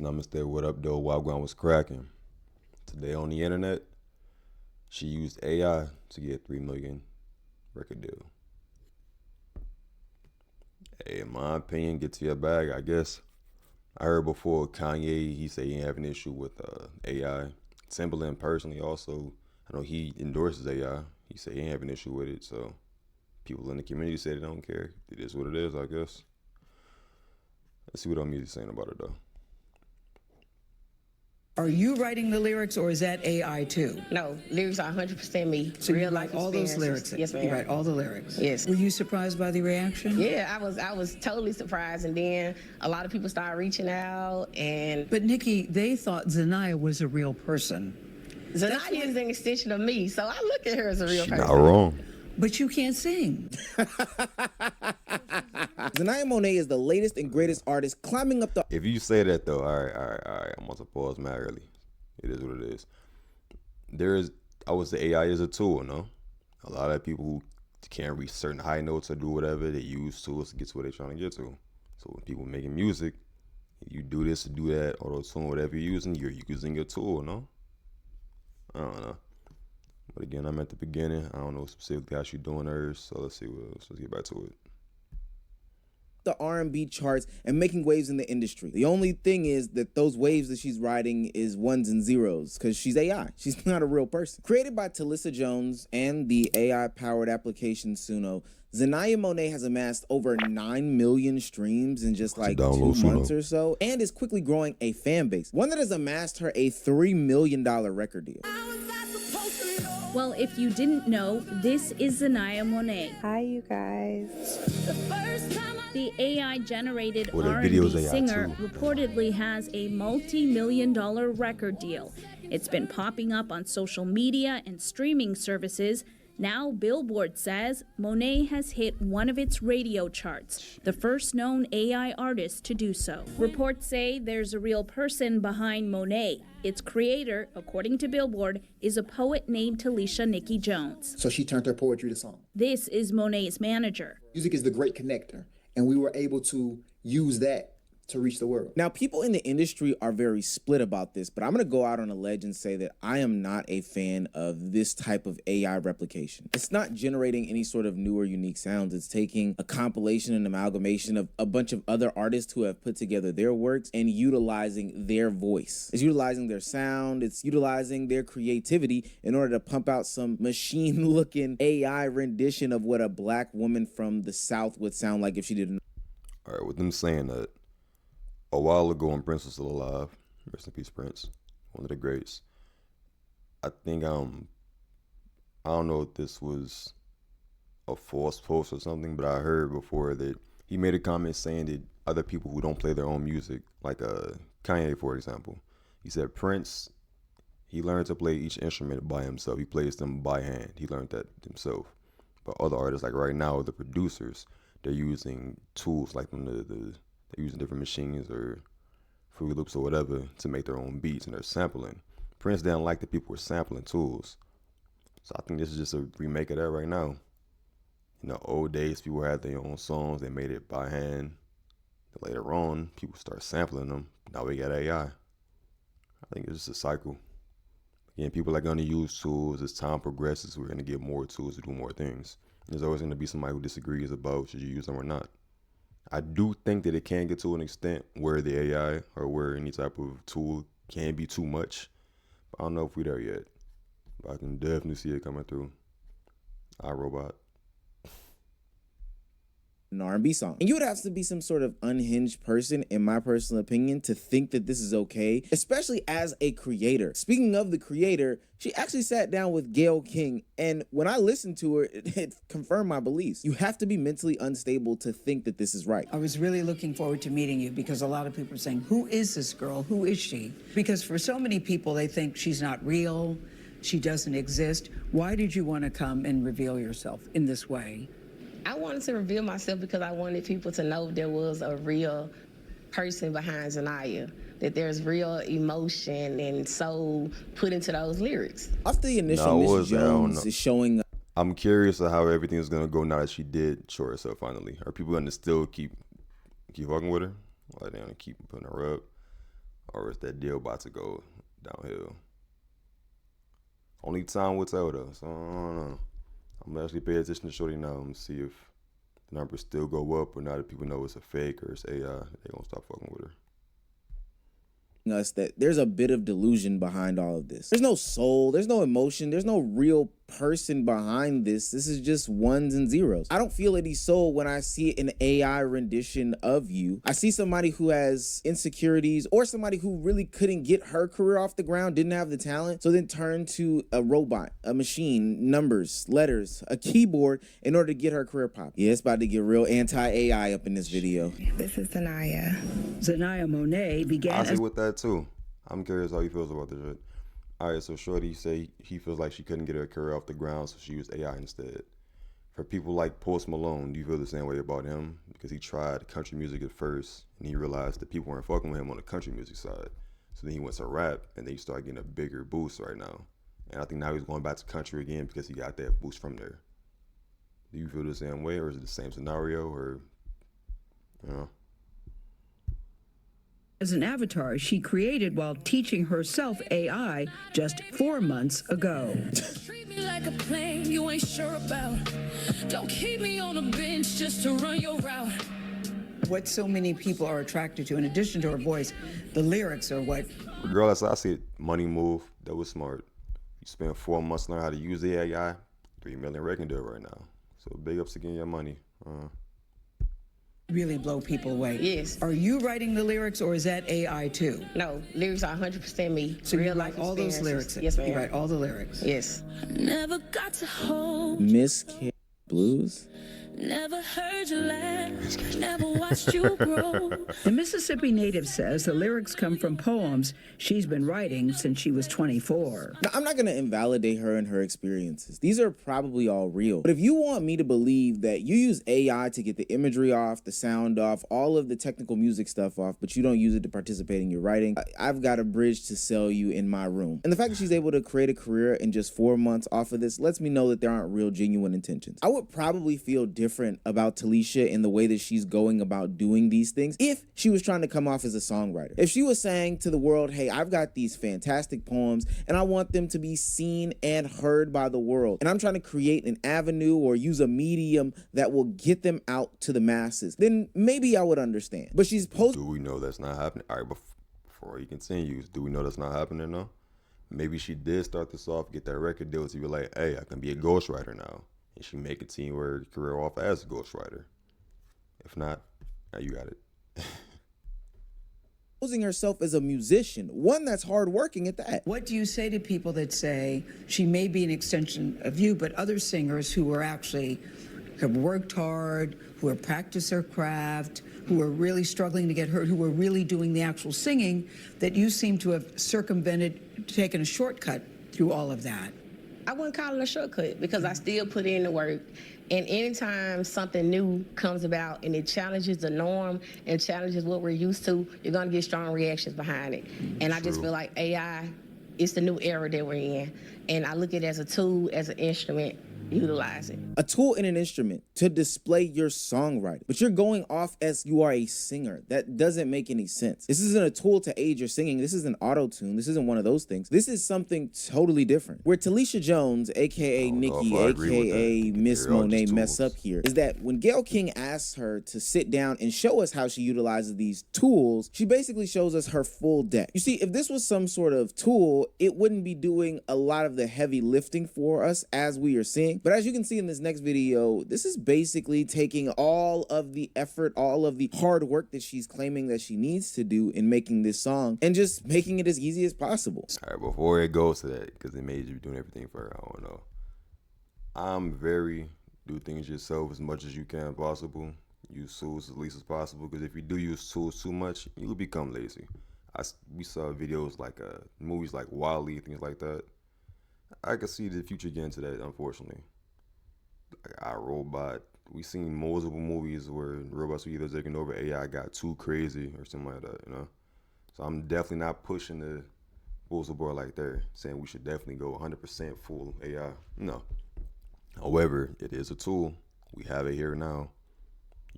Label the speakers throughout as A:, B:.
A: Namaste, what up, though? Wagwan was cracking. Today on the internet, she used AI to get 3 million record deal. Hey, in my opinion, get to your bag, I guess. I heard before Kanye, he said he didn't have an issue with AI. Timbaland personally also, I know he endorses AI. He said he didn't have an issue with it, so people in the community say they don't care. It is what it is, I guess. Let's see what our music's saying about it, though.
B: Are you writing the lyrics, or is that AI too?
C: No, lyrics are 100% me.
B: So
C: real
B: you
C: life
B: write all those lyrics?
C: Yes, ma'am.
B: You write all the lyrics?
C: Yes.
B: Were you surprised by the reaction?
C: Yeah, I was totally surprised, and then a lot of people started reaching out, and
B: But Nikki, they thought Zania was a real person.
C: Zania is an extension of me, so I look at her as a real person.
A: Not wrong.
B: But you can't sing.
D: Zania Monet is the latest and greatest artist climbing up the...
A: If you say that, though, all right, I'm going to pause mad early. It is what it is. I would say AI is a tool, no? A lot of people who can't reach certain high notes or do whatever, they use tools to get to where they're trying to get to. So when people making music, you do this, do that, auto-tune, whatever you're using your tool, no? I don't know. But again, I'm at the beginning. I don't know specifically how she's doing hers, so let's see what else. Let's get back to it.
D: The R&B charts and making waves in the industry. The only thing is that those waves that she's riding is ones and zeros because she's AI. She's not a real person. Created by Talissa Jones and the AI-powered application Suno, Zania Monet has amassed over 9 million streams in just like 2 months or so, and is quickly growing a fan base, one that has amassed her a $3 million record deal.
E: Well, if you didn't know, this is Zania Monet.
F: Hi, you guys.
E: The AI-generated
A: Well, the
E: R&B
A: video's AI
E: singer
A: too.
E: reportedly has a multi-million-dollar record deal. It's been popping up on social media and streaming services. Now, Billboard says Monet has hit one of its radio charts, the first known AI artist to do so. Reports say there's a real person behind Monet. Its creator, according to Billboard, is a poet named Talisha Nikki Jones.
G: So she turned her poetry to song.
E: This is Monet's manager.
G: Music is the great connector, and we were able to use that to reach the world.
D: Now, people in the industry are very split about this, but I'm going to go out on a ledge and say that I am not a fan of this type of AI replication. It's not generating any sort of new or unique sounds. It's taking a compilation and amalgamation of a bunch of other artists who have put together their works and utilizing their voice. It's utilizing their sound. It's utilizing their creativity in order to pump out some machine-looking AI rendition of what a black woman from the South would sound like if she didn't.
A: All right, with them saying that, a while ago when Prince was still alive, rest in peace, Prince, one of the greats, I think, I don't know if this was a false post or something, but I heard before that he made a comment saying that other people who don't play their own music, like Kanye, for example, he said Prince, he learned to play each instrument by himself. He plays them by hand. He learned that himself. But other artists, like right now, the producers, they're using tools like they're using different machines or Fruity Loops or whatever to make their own beats, and they're sampling. Prince didn't like that people were sampling tools. So I think this is just a remake of that right now. In the old days, people had their own songs. They made it by hand. But later on, people start sampling them. Now we got AI. I think it's just a cycle. Again, people are going to use tools. As time progresses, we're going to get more tools to do more things. There's always going to be somebody who disagrees about should you use them or not. I do think that it can get to an extent where the AI or where any type of tool can be too much. But I don't know if we're there yet. But I can definitely see it coming through. iRobot.
D: An R&B song. And you would have to be some sort of unhinged person, in my personal opinion, to think that this is okay, especially as a creator. Speaking of the creator, she actually sat down with Gayle King, and when I listened to her, it confirmed my beliefs. You have to be mentally unstable to think that this is right.
B: I was really looking forward to meeting you because a lot of people are saying, who is this girl? Who is she? Because for so many people, they think she's not real, she doesn't exist. Why did you want to come and reveal yourself in this way?
C: I wanted to reveal myself because I wanted people to know there was a real person behind Zania, that there's real emotion and soul put into those lyrics.
D: After the initial Miss Jones is showing...
A: I'm curious of how everything is going to go now that she did show herself finally. Are people going to still keep fucking with her? Are they going to keep putting her up? or is that deal about to go downhill? Only time will tell though, so I don't know. I'm gonna actually pay attention to Shorty now and see if the numbers still go up or now that people know it's a fake or it's AI, they gonna stop fucking with her.
D: Us that there's a bit of delusion behind all of this. There's no soul, there's no emotion, there's no real person behind this. This is just ones and zeros. I don't feel any soul when I see an AI rendition of you. I see somebody who has insecurities or somebody who really couldn't get her career off the ground, didn't have the talent, so then turned to a robot, a machine, numbers, letters, a keyboard in order to get her career pop. Yeah, it's about to get real anti-AI up in this video.
C: This is Zania.
B: Zania Monet began
A: I see
B: as
A: with that too. I'm curious how he feels about this shit. All right, so Shorty say he feels like she couldn't get her career off the ground, so she used AI instead. For people like Post Malone, do you feel the same way about him? Because he tried country music at first, and he realized that people weren't fucking with him on the country music side. So then he went to rap, and then he started getting a bigger boost right now. And I think now he's going back to country again because he got that boost from there. Do you feel the same way, or is it the same scenario, or, you know?
B: as an avatar she created while teaching herself AI just 4 months ago.
F: Treat me like a plane you ain't sure about. Don't keep me on a bench just to run your route.
B: What so many people are attracted to, in addition to her voice, the lyrics are what.
A: Regardless, I see it, money move. That was smart. You spent 4 months learning how to use the AI, 3 million record deal right now. So big ups to getting your money.
B: Really blow people away.
C: Yes.
B: Are you writing the lyrics or is that AI too?
C: No, lyrics are 100% me.
B: So
C: Real
B: you write
C: life
B: all those
C: experiences.
B: lyrics?
C: Yes, ma'am.
B: You write all the lyrics?
C: Yes.
F: Never got to hold,
D: Miss K Blues?
F: never heard you laugh, never watched you grow.
B: The Mississippi native says the lyrics come from poems she's been writing since she was 24.
D: Now, I'm not going to invalidate her and her experiences. These are probably all real. But if you want me to believe that you use AI to get the imagery off, the sound off, all of the technical music stuff off, but you don't use it to participate in your writing, I've got a bridge to sell you in my room. And the fact that she's able to create a career in just 4 months off of this lets me know that there aren't real, genuine intentions. I would probably feel different about Talisha in the way that she's going about doing these things if she was trying to come off as a songwriter. If she was saying to the world, hey, I've got these fantastic poems and I want them to be seen and heard by the world, and I'm trying to create an avenue or use a medium that will get them out to the masses, then maybe I would understand. But she's
A: Do we know that's not happening? All right, before he continues, do we know that's not happening though? Maybe she did start this off, get that record deal to be like, hey, I can be a ghostwriter now. And she make a team where career off as a ghostwriter. If not, now you got it.
D: Posing herself as a musician, one that's hardworking at that.
B: What do you say to people that say she may be an extension of you, but other singers who are actually have worked hard, who have practiced their craft, who are really struggling to get heard, who are really doing the actual singing, that you seem to have circumvented, taken a shortcut through all of that?
C: I wouldn't call it a shortcut because I still put in the work. And anytime something new comes about and it challenges the norm and challenges what we're used to, you're going to get strong reactions behind it. And I just feel like AI is the new era that we're in. And I look at it as a tool, as an instrument. Utilize it.
D: A tool and an instrument to display your songwriting, but you're going off as you are a singer. That doesn't make any sense. This isn't a tool to aid your singing. This isn't auto-tune. This isn't one of those things. This is something totally different. Where Talisha Jones, aka Nikki, aka Miss Monet, mess up here is that when Gayle King asks her to sit down and show us how she utilizes these tools, she basically shows us her full deck. You see, if this was some sort of tool, it wouldn't be doing a lot of the heavy lifting for us as we are seeing. But as you can see in this next video, this is basically taking all of the effort, all of the hard work that she's claiming that she needs to do in making this song and just making it as easy as possible.
A: All right, before it goes to that, because it made you doing everything for her, I don't know. I'm very do things yourself as much as you can possible. Use tools as least as possible, because if you do use tools too much, you'll become lazy. We saw videos like movies like Wall-E, things like that. I could see the future getting to that, unfortunately. Like iRobot, we seen multiple movies where robots were either taking over, AI got too crazy or something like that, you know? So I'm definitely not pushing the bulls aboard like that, saying we should definitely go 100% full AI. No. However, it is a tool. We have it here now.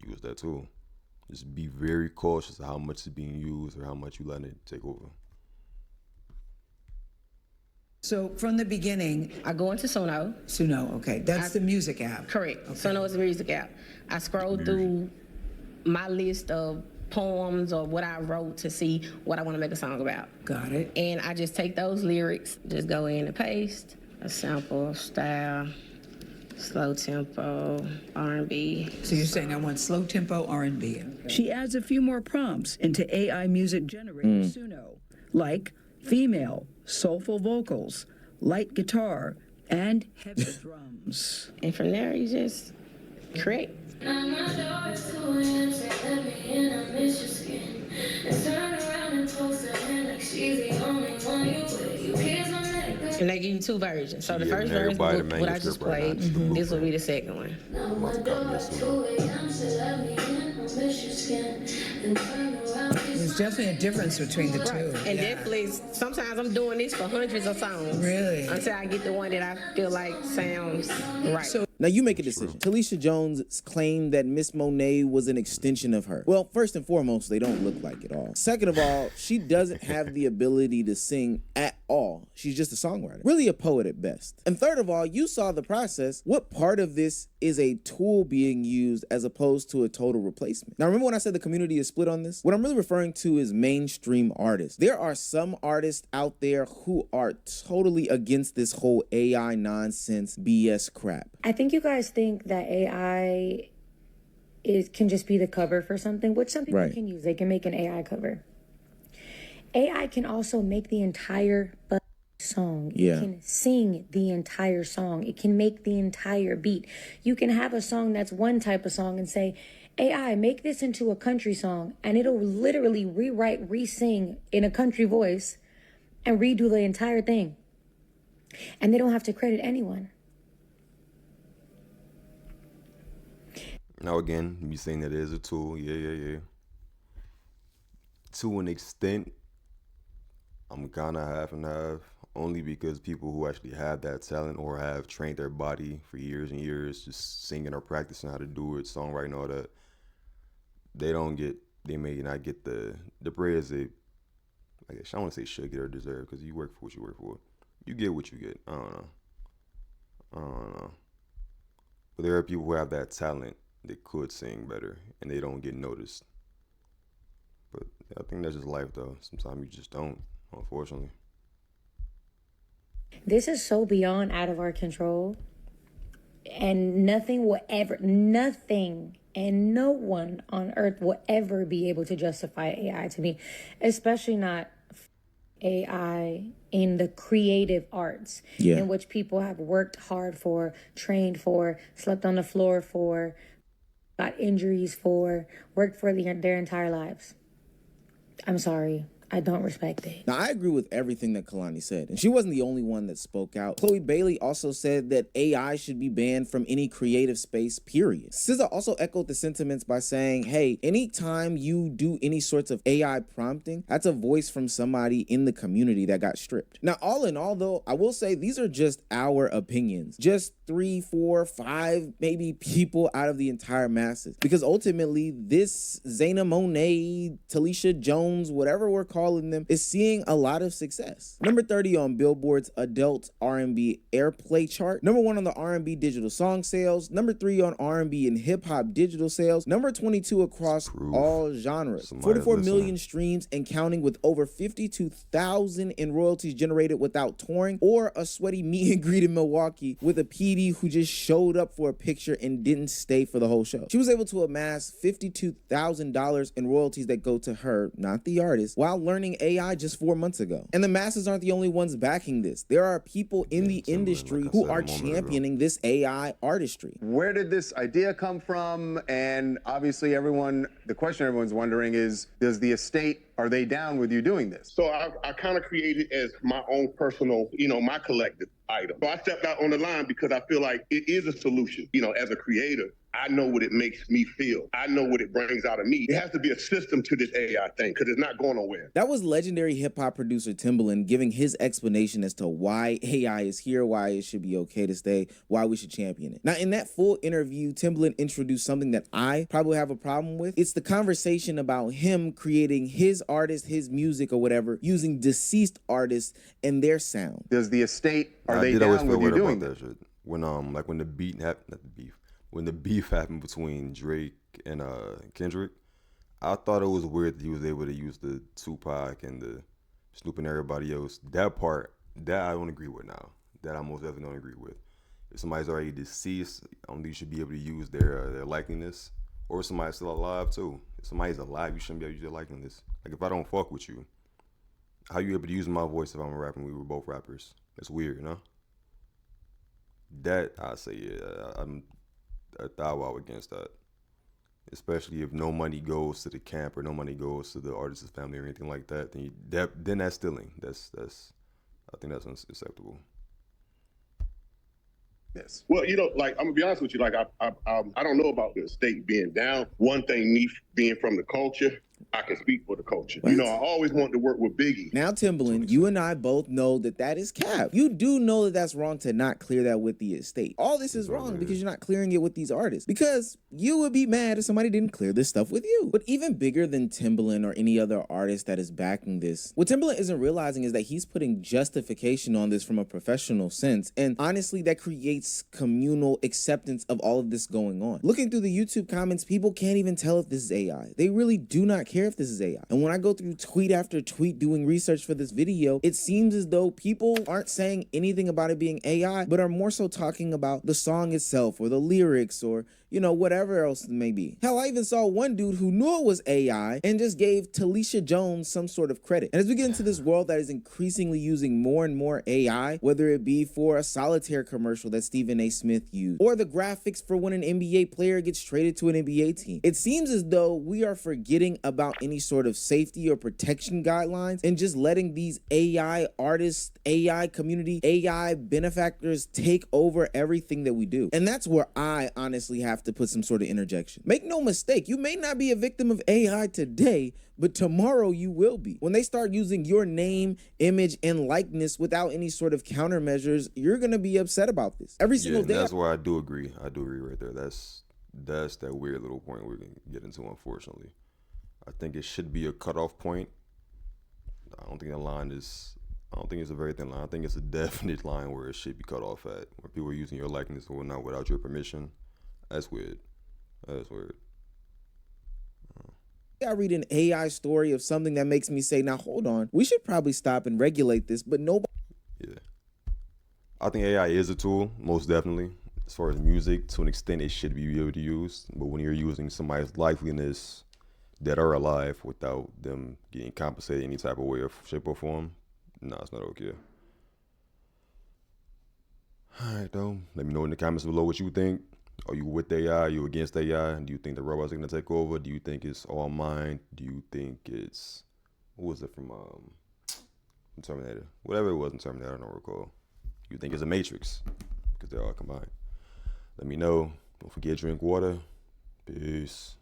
A: Use that tool. just be very cautious of how much is being used or how much you letting it take over.
B: So from the beginning,
C: I go into Suno.
B: Suno, okay, that's the music app.
C: Correct.
B: Okay.
C: Suno is a music app. I scroll through my list of poems or what I wrote to see what I want to make a song about.
B: Got it.
C: And I just take those lyrics, just go in and paste a sample, style, slow tempo, R&B.
B: So you're saying I want slow tempo R&B. She adds a few more prompts into AI music generator Suno, like female, soulful vocals, light guitar, and heavy drums.
C: And from there, you just create. And they give you two versions. So the first version is what I just played. This will be the second one.
B: There's definitely a difference between the two.
C: And definitely, sometimes I'm doing this for hundreds of songs.
B: Really?
C: Until I get the one that I feel like sounds right.
B: So
D: Now you make a decision. Talisha Jones claimed that Miss Monet was an extension of her. Well, first and foremost, they don't look like it all. Second of all, she doesn't have the ability to sing at all. She's just a songwriter. Really a poet at best. And third of all, you saw the process. What part of this is a tool being used as opposed to a total replacement? Now remember when I said the community is split on this? What I'm really referring to is mainstream artists. There are some artists out there who are totally against this whole AI nonsense BS crap.
H: I think you guys think that AI can just be the cover for something, which some people can use. They can make an AI cover. AI can also make the entire song. It can sing the entire song. It can make the entire beat. You can have a song that's one type of song and say, AI, make this into a country song, and it'll literally rewrite, re-sing in a country voice and redo the entire thing. And they don't have to credit anyone.
A: Now again, you saying that it is a tool, yeah. To an extent, I'm kind of half and half, only because people who actually have that talent or have trained their body for years and years, just singing or practicing how to do it, songwriting, all that, they may not get the praise they, I guess, I don't want to say should get or deserve, because you work for what you work for. You get what you get. I don't know. But there are people who have that talent that could sing better, and they don't get noticed. But I think that's just life, though. Sometimes you just don't, unfortunately.
H: This is so beyond out of our control. And nothing and no one on earth will ever be able to justify AI to me, especially not AI in the creative arts, in which people have worked hard for, trained for, slept on the floor for, got injuries for, worked for their entire lives. I'm sorry. I don't respect it.
D: Now, I agree with everything that Kalani said, and she wasn't the only one that spoke out. Chloe Bailey also said that AI should be banned from any creative space, period. SZA also echoed the sentiments by saying, hey, anytime you do any sorts of AI prompting, that's a voice from somebody in the community that got stripped. Now, all in all, though, I will say these are just our opinions. Just 3, 4, 5, maybe people out of the entire masses. Because ultimately, this Zania Monet, Talisha Jones, whatever we're calling them, is seeing a lot of success. Number 30 on Billboard's adult R&B airplay chart. Number 1 on the R&B digital song sales. Number 3 on R&B and hip hop digital sales. Number 22 across all genres. 44 million streams and counting, with over 52,000 in royalties generated without touring or a sweaty meet and greet in Milwaukee with a PD who just showed up for a picture and didn't stay for the whole show. She was able to amass $52,000 in royalties that go to her, not the artist, while learning AI just 4 months ago. And the masses aren't the only ones backing this. There are people in the industry who are championing this AI artistry.
I: Where did this idea come from? And obviously the question everyone's wondering is, does the estate Are they down with you doing this?
J: So I kind of created as my own personal, my collective item. So I stepped out on the line because I feel like it is a solution. As a creator, I know what it makes me feel. I know what it brings out of me. It has to be a system to this AI thing because it's not going nowhere.
D: That was legendary hip-hop producer Timbaland giving his explanation as to why AI is here, why it should be okay to stay, why we should champion it. Now, in that full interview, Timbaland introduced something that I probably have a problem with. It's the conversation about him creating his artist, his music or whatever, using deceased artists and their sound.
I: Does the estate, are they down with you doing that?
A: Shit. When when the beat happened, not the beef. When the beef happened between Drake and Kendrick, I thought it was weird that he was able to use the Tupac and the Snoop and everybody else. That part, that I don't agree with now. That I most definitely don't agree with. If somebody's already deceased, I don't think you should be able to use their likeness. Or if somebody's still alive too. If somebody's alive, you shouldn't be able to use their likeness. Like if I don't fuck with you, how you able to use my voice if I'm rapping? We were both rappers. That's weird, That I say, yeah, I'm a thou against that. Especially if no money goes to the camp or no money goes to the artist's family or anything like that, then that's stealing. That's I think that's unacceptable.
J: Yes. Well, I'm gonna be honest with you. I don't know about the estate being down. One thing, me being from the culture, I can speak for the culture.
D: What?
J: I always wanted to work with Biggie.
D: Now, Timbaland, you and I both know that is cap. You do know that that's wrong to not clear that with the estate. All this is wrong because you're not clearing it with these artists. Because you would be mad if somebody didn't clear this stuff with you. But even bigger than Timbaland or any other artist that is backing this, what Timbaland isn't realizing is that he's putting justification on this from a professional sense. And honestly, that creates communal acceptance of all of this going on. Looking through the YouTube comments, people can't even tell if this is AI. They really do not care if this is AI. And when I go through tweet after tweet doing research for this video, it seems as though people aren't saying anything about it being AI, but are more so talking about the song itself or the lyrics or, whatever else it may be. Hell, I even saw one dude who knew it was AI and just gave Talisha Jones some sort of credit. And as we get into this world that is increasingly using more and more AI, whether it be for a solitaire commercial that Stephen A. Smith used, or the graphics for when an NBA player gets traded to an NBA team, it seems as though we are forgetting about any sort of safety or protection guidelines and just letting these AI artists, AI community, AI benefactors take over everything that we do. And that's where I honestly have to put some sort of interjection. Make no mistake, you may not be a victim of AI today, but tomorrow you will be. When they start using your name, image, and likeness without any sort of countermeasures, you're gonna be upset about this. Every single day.
A: That's where I do agree. I do agree right there. That's that weird little point we're gonna get into, unfortunately. I think it should be a cutoff point. I don't think it's a very thin line. I think it's a definite line where it should be cut off at. Where people are using your likeness or whatnot without your permission. That's weird. That's weird.
D: I read an AI story of something that makes me say, now hold on, we should probably stop and regulate this, but nobody.
A: Yeah. I think AI is a tool, most definitely. As far as music, to an extent, it should be able to use. But when you're using somebody's liveliness that are alive without them getting compensated any type of way or shape or form, no, it's not okay. All right, though. Let me know in the comments below what you think. Are you with AI? Are you against AI? Do you think the robots are going to take over? Do you think it's all mind? Do you think it's, what was it from Terminator? Whatever it was in Terminator, I don't recall. You think it's a Matrix? Because they're all combined. Let me know. Don't forget to drink water. Peace.